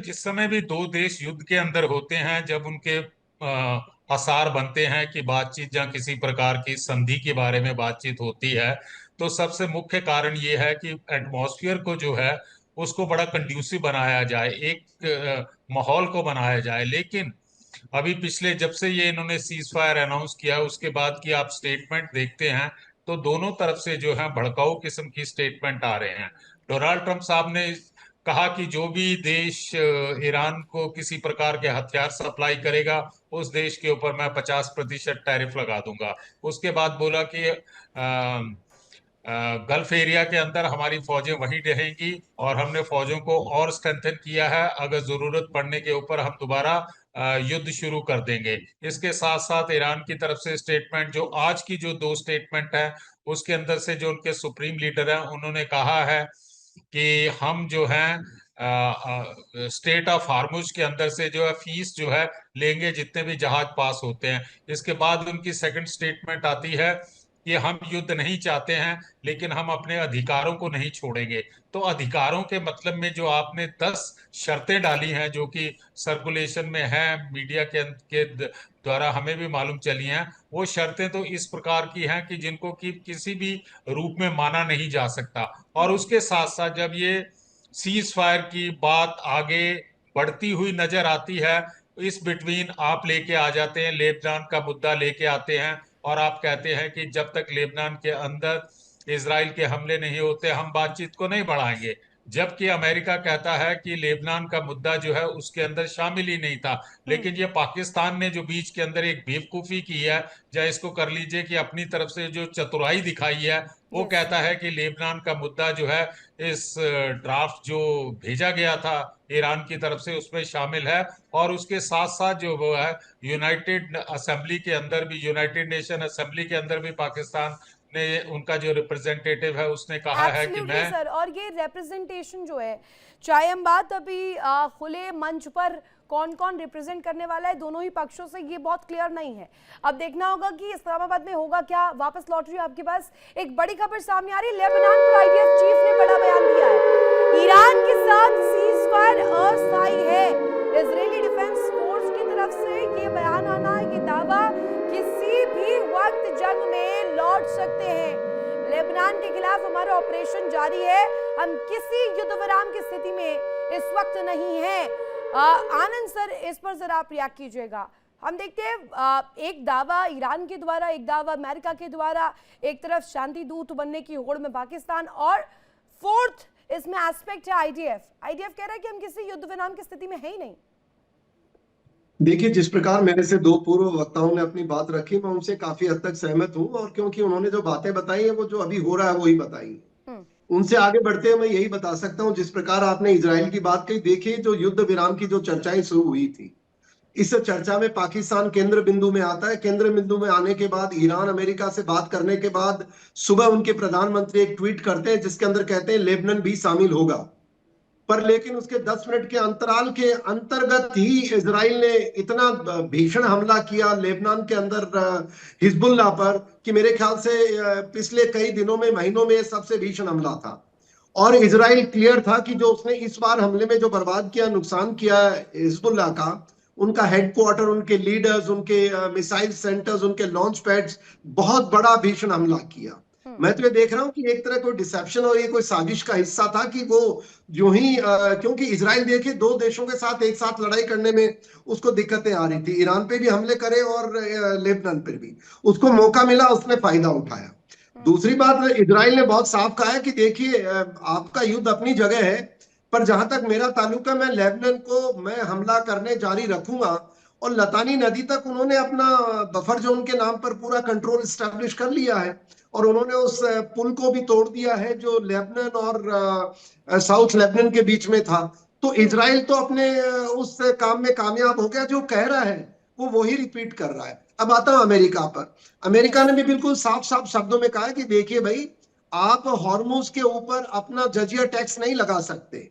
जिस समय भी दो देश युद्ध के अंदर होते हैं, जब उनके आसार बनते हैं कि बातचीत या किसी प्रकार की संधि के बारे में बातचीत होती है, तो सबसे मुख्य कारण ये है कि एटमॉस्फेयर को जो है उसको बड़ा कंड्यूसिव बनाया जाए, एक माहौल को बनाया जाए। लेकिन अभी पिछले जब से ये इन्होंने सीज फायर अनाउंस किया उसके बाद की आप स्टेटमेंट देखते हैं तो दोनों तरफ से जो है भड़काऊ किस्म की स्टेटमेंट आ रहे हैं। डोनाल्ड ट्रंप साहब ने कहा कि जो भी देश ईरान को किसी प्रकार के हथियार सप्लाई करेगा उस देश के ऊपर मैं 50% टैरिफ लगा दूंगा। उसके बाद बोला कि गल्फ एरिया के अंदर हमारी फौजें वहीं रहेंगी और हमने फौजों को और स्ट्रेंथन किया है, अगर जरूरत पड़ने के ऊपर हम दोबारा युद्ध शुरू कर देंगे। इसके साथ साथ ईरान की तरफ से स्टेटमेंट, जो आज की जो दो स्टेटमेंट है उसके अंदर से जो उनके सुप्रीम लीडर हैं उन्होंने कहा है कि हम जो है स्टेट ऑफ हार्मुज के अंदर से जो है फीस जो है लेंगे जितने भी जहाज पास होते हैं। इसके बाद उनकी सेकंड स्टेटमेंट आती है कि हम युद्ध नहीं चाहते हैं लेकिन हम अपने अधिकारों को नहीं छोड़ेंगे। तो अधिकारों के मतलब में जो आपने 10 शर्तें डाली हैं जो कि सर्कुलेशन में है, मीडिया के द्वारा हमें भी मालूम चली हैं, वो शर्तें तो इस प्रकार की हैं कि जिनको कि किसी भी रूप में माना नहीं जा सकता। और उसके साथ साथ जब ये सीज फायर की बात आगे बढ़ती हुई नजर आती है, इस बिटवीन आप लेके आ जाते हैं, लेबनान का मुद्दा लेके आते हैं और आप कहते हैं कि जब तक लेबनान के अंदर इजराइल के हमले नहीं होते हम बातचीत को नहीं बढ़ाएंगे। जबकि अमेरिका कहता है कि लेबनान का मुद्दा जो है उसके अंदर शामिल ही नहीं था। लेकिन ये पाकिस्तान ने जो बीच के अंदर एक बेवकूफी की है, या इसको कर लीजिए कि अपनी तरफ से जो चतुराई दिखाई है, वो यस। कहता है कि लेबनान का मुद्दा जो है इस ड्राफ्ट जो भेजा गया था ईरान की तरफ से उसमें शामिल है। और उसके साथ साथ जो वो है यूनाइटेड असेंबली के अंदर भी, यूनाइटेड नेशन असेंबली के अंदर भी पाकिस्तान ने, उनका जो रिप्रेजेंटेटिव है उसने कहा है कि एब्सोल्युटली मैं सर। और ये रिप्रेजेंटेशन जो है, चाहे हम बात अभी खुले मंच पर कौन कौन रिप्रेजेंट करने वाला है दोनों ही पक्षों से, ये बहुत क्लियर नहीं है। अब देखना होगा कि इस्लामाबाद में होगा क्या। वापस लौट रही हूं आपके पास, एक बड़ी खबर सामने आ रही है। लेबनान पर आईडीएफ चीफ ने बड़ा बयान दिया है, ईरान के साथ सीज फायर अस्थायी है। इजरायली डिफेंस फोर्स की तरफ से ये बयान आना, ये दावा किसी भी वक्त जंग में लौट सकते हैं। लेबनान के खिलाफ हमारा ऑपरेशन जारी है, हम किसी युद्ध विराम की स्थिति में इस वक्त नहीं है। आनंद सर, इस पर जरा आप रिएक्ट कीजिएगा। हम देखते हैं एक दावा ईरान के द्वारा, एक दावा अमेरिका के द्वारा, एक तरफ शांति दूत बनने की होड़ में पाकिस्तान, और फोर्थ इसमें एस्पेक्ट है आईडीएफ। आईडीएफ कह रहा है कि हम किसी युद्ध विराम की स्थिति में है ही नहीं। देखिए, जिस प्रकार मेरे से दो पूर्व वक्ताओं ने अपनी बात रखी, मैं उनसे काफी हद तक सहमत हूं। और क्योंकि उन्होंने जो बातें बताई है वो जो अभी हो रहा है वही बताई है। उनसे आगे बढ़ते हुए मैं यही बता सकता हूं, जिस प्रकार आपने इजराइल की बात कही, देखिए जो युद्ध विराम की जो चर्चाएं शुरू हुई थी, इस चर्चा में पाकिस्तान केंद्र बिंदु में आता है। केंद्र बिंदु में आने के बाद ईरान अमेरिका से बात करने के बाद सुबह उनके प्रधानमंत्री एक ट्वीट करते हैं जिसके अंदर कहते हैं लेबनान भी शामिल होगा। पर लेकिन उसके 10 मिनट के अंतराल के अंतर्गत ही इजराइल ने इतना भीषण हमला किया लेबनान के अंदर हिजबुल्लाह पर, कि मेरे ख्याल से पिछले कई दिनों में, महीनों में सबसे भीषण हमला था। और इजराइल क्लियर था कि जो उसने इस बार हमले में जो बर्बाद किया, नुकसान किया हिजबुल्लाह का, उनका हेडक्वार्टर, उनके लीडर्स, उनके मिसाइल सेंटर्स, उनके लॉन्च पैड्स, बहुत बड़ा भीषण हमला किया। मैं तो ये देख रहा हूं कि एक तरह कोई डिसेप्शन और ये कोई साजिश का हिस्सा था कि वो जो ही क्योंकि इजराइल देखिए दो देशों के साथ एक साथ लड़ाई करने में उसको दिक्कतें आ रही थी, ईरान पे भी हमले करे और लेबनान पर भी, उसको मौका मिला, उसने फायदा उठाया। दूसरी बात, इजराइल ने बहुत साफ कहा है कि देखिए आपका युद्ध अपनी जगह है, पर जहां तक मेरा ताल्लुक है मैं लेबनान को मैं हमला करने जारी रखूंगा। और लतानी नदी तक उन्होंने अपना बफर जोन के नाम पर पूरा कंट्रोल स्टैब्लिश कर लिया है। और उन्होंने उस पुल को भी तोड़ दिया है जो लेबनान और साउथ लेबनान के बीच में था। तो इजराइल तो अपने उस काम में कामयाब हो गया, जो कह रहा है वो वही रिपीट कर रहा है। अब आता हूं अमेरिका पर। अमेरिका ने भी बिल्कुल साफ साफ शब्दों में कहा कि देखिए भाई, आप हॉर्मुज के ऊपर अपना जजिया टैक्स नहीं लगा सकते।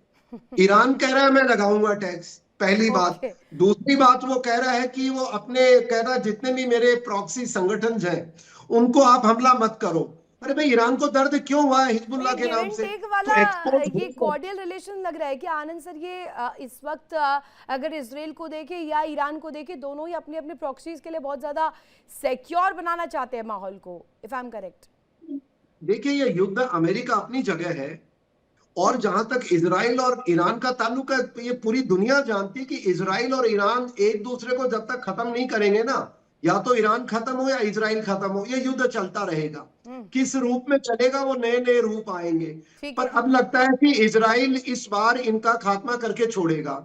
ईरान कह रहा है मैं लगाऊंगा टैक्स, पहली बात। दूसरी बात, वो कह रहा है कि वो अपने, कह रहा है जितने भी मेरे प्रॉक्सी संगठन हैं उनको आप हमला मत करो। अरे भाई, ईरान को दर्द क्यों हुआ है हिजबुल्लाह के गिव नाम एंड से? टेक तो वाला एक्सपोर्ट ये कॉर्डियल रिलेशन लग रहा है कि आनंद सर, ये इस वक्त अगर इसराइल को देखे या ईरान को देखे, दोनों ही अपने अपने प्रॉक्सीज के लिए बहुत ज्यादा सिक्योर बनाना चाहते हैं माहौल को, इफ आई एम करेक्ट। देखिए, ये युद्ध अमेरिका अपनी जगह है, और जहां तक इजराइल और ईरान का ताल्लुक है, तो ये पूरी दुनिया जानती है कि इजराइल और ईरान एक दूसरे को जब तक खत्म नहीं करेंगे ना, या तो ईरान खत्म हो या इजराइल खत्म हो, ये युद्ध चलता रहेगा। किस रूप में चलेगा, वो नए नए रूप आएंगे। ठीक पर है। अब लगता है कि इजराइल इस बार इनका खात्मा करके छोड़ेगा।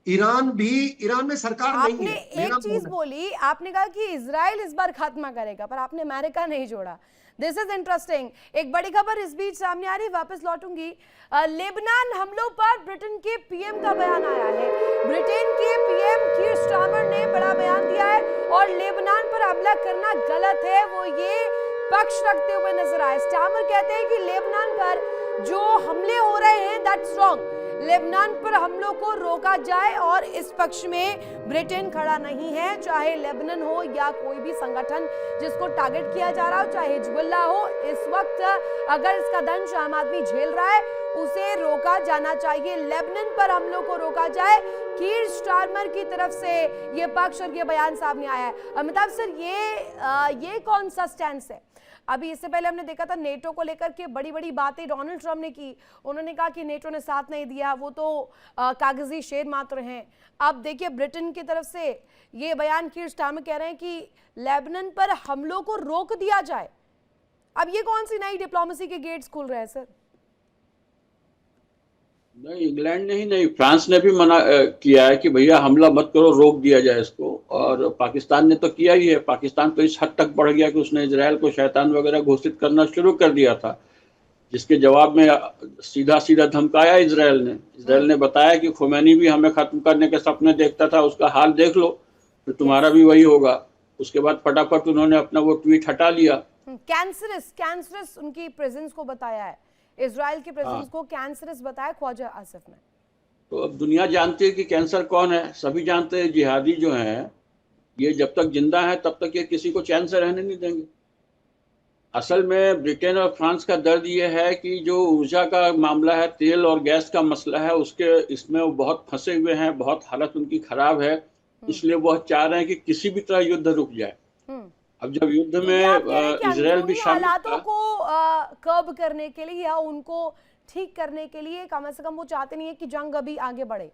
ईरान भी, ईरान में सरकार नहीं आपने है, एक मेरा चीज मानना है। बोली, आपने कहा कि इजराइल इस बार खात्मा करेगा, पर आपने अमेरिका नहीं जोड़ा। This is interesting. एक बड़ी खबर इस बीच सामने आ रही, वापस लौटूंगी। लेबनान हमलों पर ब्रिटेन के पीएम का बयान आया है। ब्रिटेन के पीएम कीर स्टारमर ने बड़ा बयान दिया है और लेबनान पर हमला करना गलत है, वो ये पक्ष रखते हुए नजर आए। स्टारमर कहते हैं कि लेबनान पर जो हमले हो रहे हैं दैट्स रॉन्ग, लेबनान पर हमलों को रोका जाए, और इस पक्ष में ब्रिटेन खड़ा नहीं है, चाहे लेबनान हो या कोई भी संगठन जिसको टारगेट किया जा रहा हो, चाहे हिजबुल्लाह हो। इस वक्त अगर इसका दंश आम आदमी झेल रहा है, उसे रोका जाना चाहिए, लेबनान पर हमलों को रोका जाए। कीर स्टारमर की तरफ से ये पक्ष और ये बयान सामने आया है। अमिताभ सर, ये कौन सा स्टैंड है? अभी इससे पहले हमने देखा था नेटो को लेकर के बड़ी बड़ी बातें डोनाल्ड ट्रंप ने की। उन्होंने कहा कि नेटो ने साथ नहीं दिया, वो तो कागजी शेर मात्र हैं। अब देखिए ब्रिटेन की तरफ से ये बयान, कीर स्टारमर कह रहे हैं कि लेबनान पर हमलों को रोक दिया जाए। अब ये कौन सी नई डिप्लोमेसी के गेट्स खुल रहे हैं सर? नहीं, इंग्लैंड ने ही नहीं, फ्रांस ने भी मना किया है कि भैया हमला मत करो, रोक दिया जाए इसको। और पाकिस्तान ने तो किया ही है। पाकिस्तान तो इस हद तक बढ़ गया कि उसने इजरायल को शैतान वगैरह घोषित करना शुरू कर दिया था, जिसके जवाब में सीधा सीधा धमकाया इजरायल ने। इजरायल ने बताया कि खुमैनी भी हमें खत्म करने के सपने देखता था, उसका हाल देख लो, फिर तुम्हारा भी वही होगा। उसके बाद फटाफट उन्होंने अपना वो ट्वीट हटा लिया। कैंसरस उनकी प्रेजेंस को बताया है, इजराइल की प्रेजेंस को कैंसरस बताया ख्वाजा आसिफ ने। तो अब दुनिया जानती है कि कैंसर कौन है, सभी जानते हैं। जिहादी जो हैं, ये जब तक जिंदा है तब तक ये किसी को चैन से रहने नहीं देंगे। असल में ब्रिटेन और फ्रांस का दर्द ये है कि जो ऊर्जा का मामला है, तेल और गैस का मसला है, उसके इसमें वो बहुत फंसे हुए हैं, बहुत हालत उनकी खराब है। इसलिए वो चाह रहे हैं कि किसी भी तरह युद्ध रुक जाए। अब जब युद्ध में इजराइल भी शामिल हालातों को कर्ब करने के लिए या उनको ठीक करने के लिए कम से कम वो चाहते नहीं है कि जंग अभी आगे बढ़े।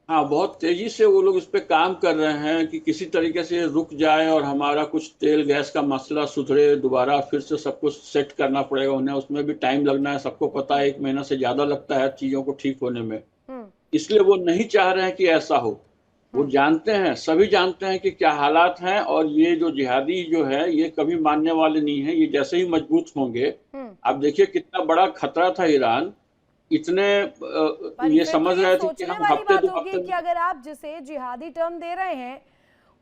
हाँ, बहुत तेजी से वो लोग इस पे काम कर रहे हैं कि किसी तरीके से रुक जाए और हमारा कुछ तेल गैस का मसला सुधरे, दोबारा फिर से सब कुछ सेट करना पड़ेगा उन्हें। उसमें भी टाइम लगना है, सबको पता है, 1 महीना से ज्यादा लगता है चीजों को ठीक होने में। इसलिए वो नहीं चाह रहे हैं कि ऐसा हो। वो जानते हैं, सभी जानते हैं कि क्या हालात हैं, और ये जो जिहादी जो है ये कभी मानने वाले नहीं है। ये जैसे ही मजबूत होंगे, आप देखिए कितना बड़ा खतरा था ईरान, इतने ये समझ रहे थे कि हम हफ्ते 2 हफ्ते कि अगर आप जिसे जिहादी टर्म दे रहे हैं,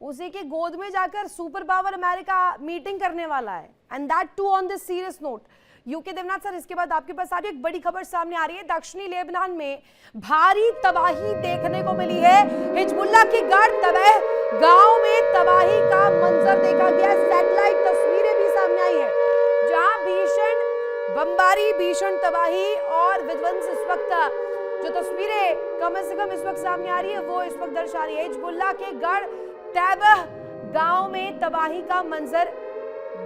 उसी के गोद में जाकर सुपर पावर अमेरिका मीटिंग करने वाला है, and that too on this serious note. UK Devnath sir, इसके बाद आपके पास सारी एक बड़ी खबर सामने आ रही है। दक्षिणी लेबनान में भारी तबाही देखने को मिली है। हिजबुल्लाह की गढ़ तबाह गांव में तबाही का मंजर देखा गया। सैटेलाइट तस्वीरें भी सामने आई है, जहां भीषण बमबारी, भीषण तबाही और विध्वंस इस वक्त जो तस्वीरें कम से कम इस वक्त सामने आ रही है, वो इस वक्त दर्शा रही है। हिजबुल्लाह के गढ़ तैबह गांव में तबाही का मंजर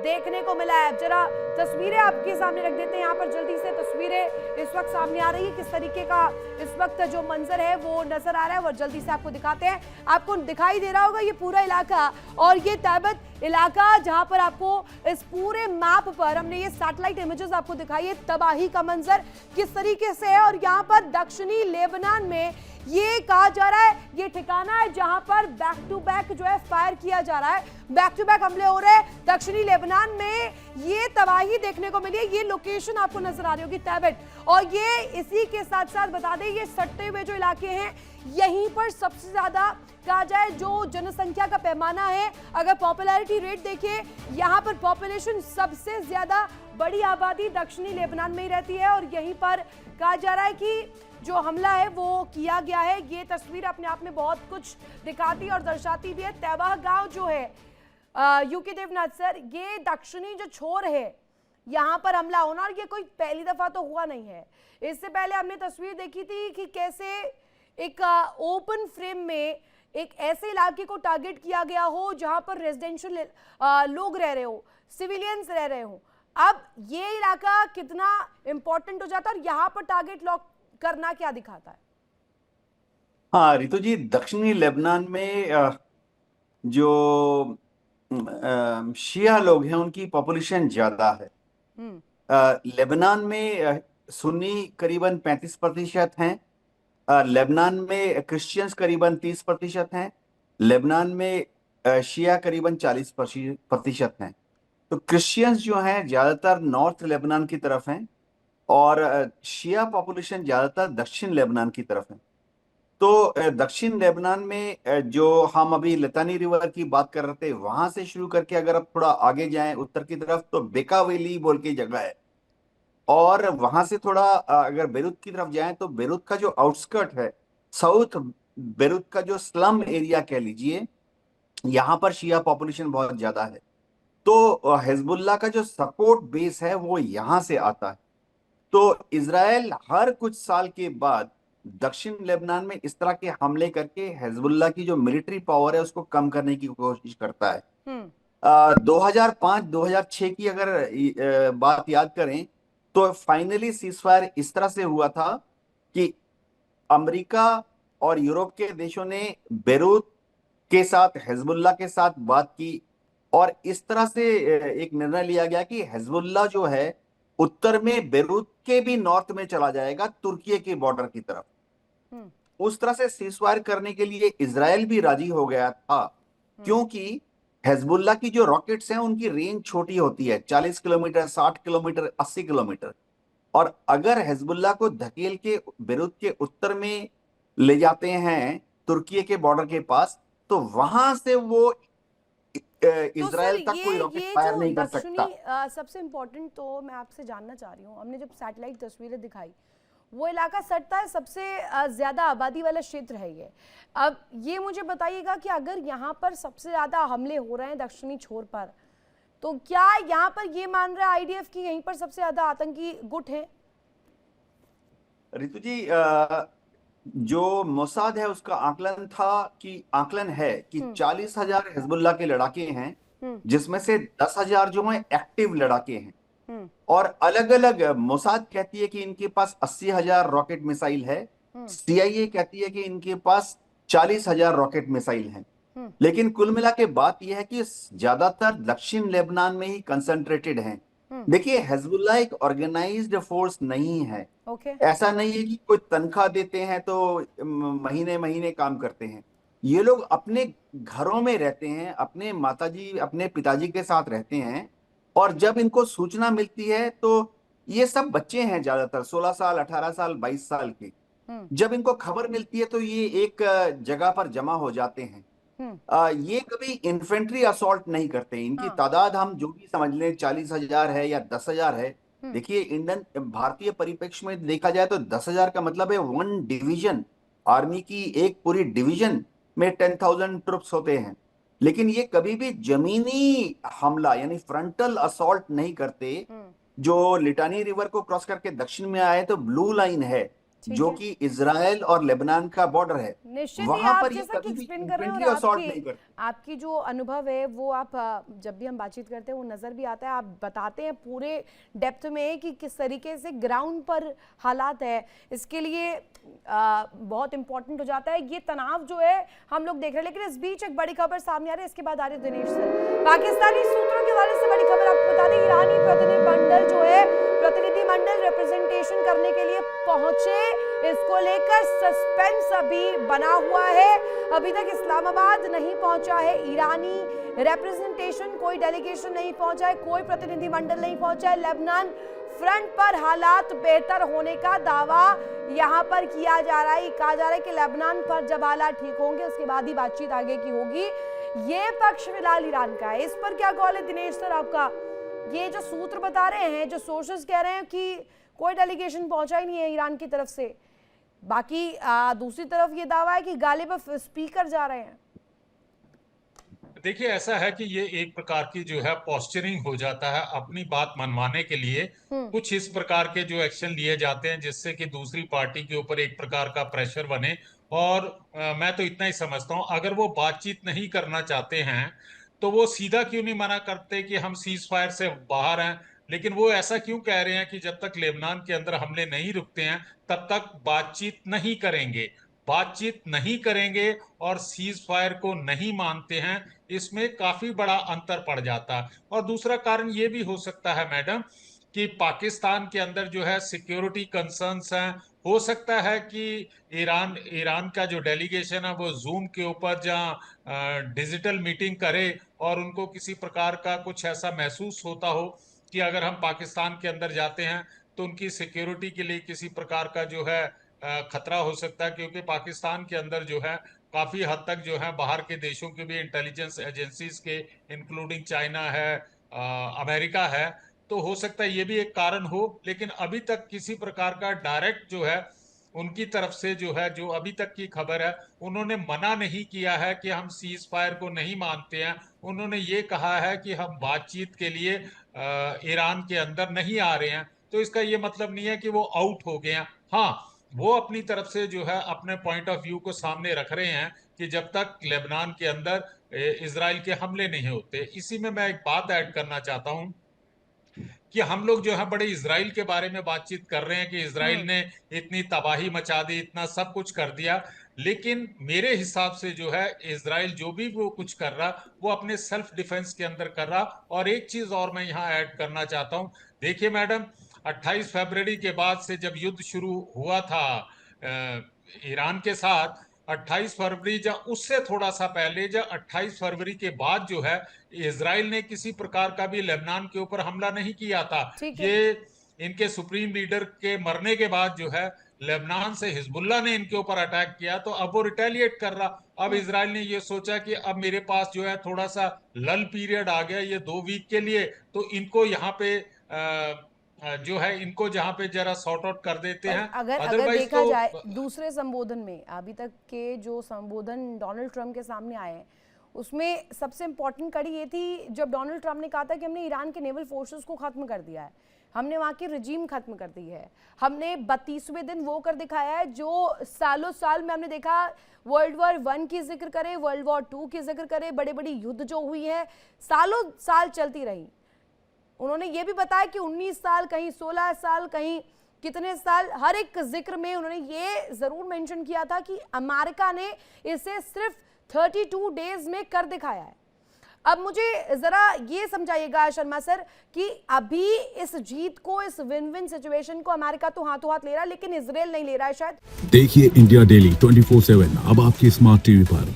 देखने को मिला है। जरा तस्वीरें आपके सामने रख देते हैं, यहाँ पर जल्दी से तस्वीरें इस वक्त सामने आ रही है, किस तरीके का इस वक्त जो मंजर है वो नजर आ रहा है, और जल्दी से आपको दिखाते हैं। आपको दिखाई दे रहा होगा ये पूरा इलाका, और ये तैबत इलाका जहां पर आपको इस पूरे मैप पर हमने ये सैटेलाइट इमेजेस आपको दिखाई है, तबाही का मंजर किस तरीके से है। और यहाँ पर दक्षिणी लेबनान में ये कहा जा रहा है ये ठिकाना है जहां पर बैक टू बैक जो है फायर किया जा रहा है, बैक टू बैक हमले हो रहे हैं दक्षिणी लेबनान में। ये तबाही देखने को मिली है, ये लोकेशन आपको नजर आ रही होगी तैबत, और ये इसी के साथ साथ बता दें ये सट्टे हुए जो इलाके हैं, यहीं पर सबसे ज्यादा कहा जाए जो जनसंख्या का पैमाना है, अगर पॉपुलैरिटी रेट देखें, यहाँ पर पॉपुलेशन सबसे ज्यादा बड़ी आबादी दक्षिणी लेबनान में ही रहती है, और यहीं पर कहा जा रहा है कि जो हमला है वो किया गया है। ये तस्वीर अपने आप में बहुत कुछ दिखाती और दर्शाती भी है। तैबह गांव जो है यूके देवनाथ सर, ये दक्षिणी जो छोर है यहाँ पर हमला होना, और ये कोई पहली दफा तो हुआ नहीं है। इससे पहले हमने तस्वीर देखी थी कि कैसे एक ओपन फ्रेम में एक ऐसे इलाके को टारगेट किया गया हो जहां पर रेजिडेंशियल लोग रह रहे हो, सिविलियंस रह रहे हो। अब ये इलाका कितना इंपॉर्टेंट हो जाता है और यहाँ पर टारगेट लॉक करना क्या दिखाता है? हाँ रितु जी, दक्षिणी लेबनान में जो शिया लोग हैं उनकी पॉपुलेशन ज्यादा है। लेबनान में सुन्नी करीबन 35% हैं। लेबनान में क्रिश्चियंस करीबन 30% हैं। लेबनान में शिया करीबन 40% हैं। तो क्रिश्चियंस जो हैं ज्यादातर नॉर्थ लेबनान की तरफ हैं और शिया पॉपुलेशन ज्यादातर दक्षिण लेबनान की तरफ है। तो दक्षिण लेबनान में जो हम अभी लितानी रिवर की बात कर रहे थे, वहां से शुरू करके अगर आप थोड़ा आगे जाएं उत्तर की तरफ तो बेका वैली बोल के जगह है, और वहां से थोड़ा अगर बेरूत की तरफ जाएं तो बेरूत का जो आउटस्कर्ट है, साउथ बेरूत का जो स्लम एरिया कह लीजिए, यहाँ पर शिया पॉपुलेशन बहुत ज्यादा है। तो हिजबुल्लाह का जो सपोर्ट बेस है वो यहाँ से आता है। तो इजराइल हर कुछ साल के बाद दक्षिण लेबनान में इस तरह के हमले करके हिजबुल्लाह की जो मिलिट्री पावर है उसको कम करने की कोशिश करता है। 2005-2006 की अगर बात याद करें तो फाइनली सीजफायर इस तरह से हुआ था कि अमेरिका और यूरोप के देशों ने बेरूत के साथ हिजबुल्लाह के साथ बात की, और इस तरह से एक निर्णय लिया गया कि हिजबुल्लाह जो है उत्तर में बेरूत के भी नॉर्थ में चला जाएगा, तुर्की के बॉर्डर की तरफ। उस तरह से सीजफायर करने के लिए इजराइल भी राजी हो गया था, क्योंकि हिजबुल्लाह की जो रॉकेट्स हैं उनकी रेंज छोटी होती है, 40 किलोमीटर, 60 किलोमीटर, 80 किलोमीटर। और अगर हिजबुल्लाह को धकेल के बेरूत के उत्तर में ले जाते हैं तुर्की के बॉर्डर के पास, तो वहां से वो इजराइल तक कोई रॉकेट फायर नहीं कर सकता। सबसे इम्पोर्टेंट तो मैं आपसे जानना चाह रही हूँ, हमने जब सैटेलाइट तस्वीरें दिखाई वो इलाका सटता है सबसे ज्यादा आबादी वाला क्षेत्र है ये। अब ये मुझे बताइएगा कि अगर यहाँ पर सबसे ज्यादा हमले हो रहे हैं दक्षिणी छोर पर, तो क्या यहाँ पर ये मान रहा है आईडीएफ की यहीं पर सबसे ज्यादा आतंकी गुट है? रितु जी, जो मोसाद है उसका आकलन है कि 40,000 हिजबुल्लाह के लड़ाके हैं, जिसमें से 10,000 जो हैं एक्टिव लड़ाके हैं। और अलग अलग मोसाद कहती है कि इनके पास 80,000 रॉकेट मिसाइल है, सीआईए कहती है कि इनके पास 40,000 रॉकेट मिसाइल हैं। लेकिन कुल मिला के बात यह है कि ज्यादातर दक्षिण लेबनान में ही कंसंट्रेटेड हैं। देखिए, हिजबुल्लाह एक ऑर्गेनाइज्ड फोर्स नहीं है। ऐसा नहीं है कि कोई तनख्वाह देते हैं तो महीने महीने काम करते हैं। ये लोग अपने घरों में रहते हैं, अपने माताजी अपने पिताजी के साथ रहते हैं, और जब इनको सूचना मिलती है तो ये सब बच्चे हैं ज्यादातर 16 साल, 18 साल, 22 साल के। जब इनको खबर मिलती है तो ये एक जगह पर जमा हो जाते हैं। ये कभी इन्फेंट्री असॉल्ट नहीं करते। इनकी तादाद हम जो भी समझ लें 40,000 है या 10,000 है। देखिए, इंडियन भारतीय परिप्रेक्ष्य में देखा जाए तो 10,000 का मतलब है 1 डिवीजन। आर्मी की एक पूरी डिवीजन में 10,000 ट्रुप्स होते हैं। लेकिन ये कभी भी जमीनी हमला यानी फ्रंटल असॉल्ट नहीं करते। जो लिटानी रिवर को क्रॉस करके दक्षिण में आए तो ब्लू लाइन है जो कि इजराइल और लेबनान का बॉर्डर है, वहां पर ये कभी भी इन्फेंट्री असॉल्ट नहीं करते। आपकी जो अनुभव है वो आप जब भी हम बातचीत करते हैं वो नजर भी आता है। आप बताते हैं पूरे डेप्थ में कि किस तरीके से ग्राउंड पर हालात है। इसके लिए बहुत इंपॉर्टेंट हो जाता है ये तनाव जो है हम लोग देख रहे हैं। लेकिन इस बीच एक बड़ी खबर सामने आ रही है, इसके बाद आ रही है दिनेश सर। पाकिस्तानी सूत्रों के हवाले से बड़ी खबर आपको बता दें, ईरानी प्रतिनिधिमंडल जो है प्रतिनिधिमंडल रिप्रेजेंटेशन करने के लिए पहुंचे। इसको लेकर सस्पेंस अभी बना हुआ है। अभी तक इस्लामाबाद नहीं पहुंचा है ईरानी रिप्रेजेंटेशन, कोई डेलीगेशन नहीं पहुंचा है, कोई प्रतिनिधिमंडल नहीं पहुंचा है। लेबनान फ्रंट पर हालात बेहतर होने का दावा यहां पर किया जा रहा है। कहा जा रहा है कि लेबनान पर जब हालात ठीक होंगे उसके बाद ही बातचीत आगे की होगी। ये पक्ष फिलहाल ईरान का है। इस पर क्या कॉल है दिनेश सर आपका? ये जो सूत्र बता रहे हैं, जो सोर्सेस कह रहे हैं कि कोई डेलीगेशन पहुंचा ही नहीं है ईरान की तरफ से, बाकी दूसरी तरफ ये दावा है कि गालिब स्पीकर जा रहे हैं। देखिए, ऐसा है कि ये एक प्रकार की जो है पोस्चरिंग हो जाता है अपनी बात मनवाने के लिए। कुछ इस प्रकार के जो एक्शन लिए जाते हैं जिससे कि दूसरी पार्टी के ऊपर एक प्रकार का प्रेशर बने। और मैं तो इतना ही समझता हूँ, अगर वो बातचीत नहीं करना चाहते हैं तो वो सीधा क्यों नहीं मना करते कि हम सीज फायर से बाहर हैं। लेकिन वो ऐसा क्यों कह रहे हैं कि जब तक लेबनान के अंदर हमले नहीं रुकते हैं तब तक बातचीत नहीं करेंगे। बातचीत नहीं करेंगे और सीज फायर को नहीं मानते हैं, इसमें काफी बड़ा अंतर पड़ जाता है। और दूसरा कारण ये भी हो सकता है मैडम कि पाकिस्तान के अंदर जो है सिक्योरिटी कंसर्न्स हैं। हो सकता है कि ईरान ईरान का जो डेलीगेशन है वो जूम के ऊपर जहाँ डिजिटल मीटिंग करे और उनको किसी प्रकार का कुछ ऐसा महसूस होता हो कि अगर हम पाकिस्तान के अंदर जाते हैं तो उनकी सिक्योरिटी के लिए किसी प्रकार का जो है खतरा हो सकता है। क्योंकि पाकिस्तान के अंदर जो है काफी हद तक जो है बाहर के देशों के भी इंटेलिजेंस एजेंसीज के, इंक्लूडिंग चाइना है, अमेरिका है। तो हो सकता है ये भी एक कारण हो। लेकिन अभी तक किसी प्रकार का डायरेक्ट जो है उनकी तरफ से जो है, जो अभी तक की खबर है, उन्होंने मना नहीं किया है कि हम सीज फायर को नहीं मानते हैं। उन्होंने ये कहा है कि हम बातचीत के लिए ईरान के अंदर नहीं आ रहे हैं। तो इसका ये मतलब नहीं है कि वो आउट हो गए हैं। हाँ, वो अपनी तरफ से जो है अपने पॉइंट ऑफ व्यू को सामने रख रहे हैं कि जब तक लेबनान के अंदर इजराइल के हमले नहीं होते। इसी में मैं एक बात ऐड करना चाहता हूं कि हम लोग जो है बड़े इजराइल के बारे में बातचीत कर रहे हैं कि इजराइल ने इतनी तबाही मचा दी, इतना सब कुछ कर दिया। लेकिन मेरे हिसाब से जो है इजराइल जो भी वो कुछ कर रहा वो अपने सेल्फ डिफेंस के अंदर कर रहा। और एक चीज और मैं यहाँ ऐड करना चाहता हूँ। देखिए मैडम, 28 फरवरी के बाद से जब युद्ध शुरू हुआ था ईरान के साथ, 28 फरवरी जब उससे थोड़ा सा पहले, जब 28 फरवरी के बाद जो है इजराइल ने किसी प्रकार का भी लेबनान के ऊपर हमला नहीं किया था। ये इनके सुप्रीम लीडर के मरने के बाद जो है लेबनान से हिजबुल्लाह ने इनके ऊपर अटैक किया। तो अब वो रिटेलिएट कर रहा। अब इजराइल ने ये सोचा कि अब मेरे पास जो है थोड़ा सा लल पीरियड आ गया ये 2 वीक के लिए, तो इनको यहाँ पे जो है इनको जहां पे जरा सॉर्ट आउट कर देते हैं। अगर देखा जाए दूसरे संबोधन में, अभी तक के जो संबोधन डोनाल्ड ट्रंप के सामने आए हैं उसमें सबसे इंपॉर्टेंट कड़ी ये थी जब डोनाल्ड ट्रंप ने कहा था कि हमने ईरान के नेवल फोर्सेस को खत्म कर दिया है, हमने वहाँ की रजीम खत्म कर दी है, हमने 32वें दिन वो कर दिखाया है जो सालों साल में हमने देखा। वर्ल्ड वॉर 1 की जिक्र करें, वर्ल्ड वॉर 2 की जिक्र करें, बड़े बड़ी युद्ध जो हुई है सालों साल चलती रही। उन्होंने ये भी बताया कि 19 साल, कहीं 16 साल, कहीं कितने साल, हर एक जिक्र में उन्होंने ये जरूर मेंशन किया था कि अमेरिका ने इसे सिर्फ 32 डेज में कर दिखाया है। अब मुझे जरा ये समझाइएगा शर्मा सर कि अभी इस जीत को, इस विन विन सिचुएशन को अमेरिका तो हाथों हाथ ले रहा है लेकिन इजराइल नहीं ले रहा है शायद। देखिए इंडिया डेली 24/7 अब आपकी स्मार्ट टीवी पर।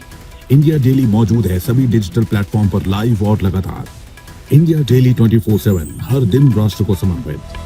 इंडिया डेली मौजूद है सभी डिजिटल प्लेटफॉर्म पर लाइव और लगातार। इंडिया डेली 24/7 हर दिन राष्ट्र को समर्पित।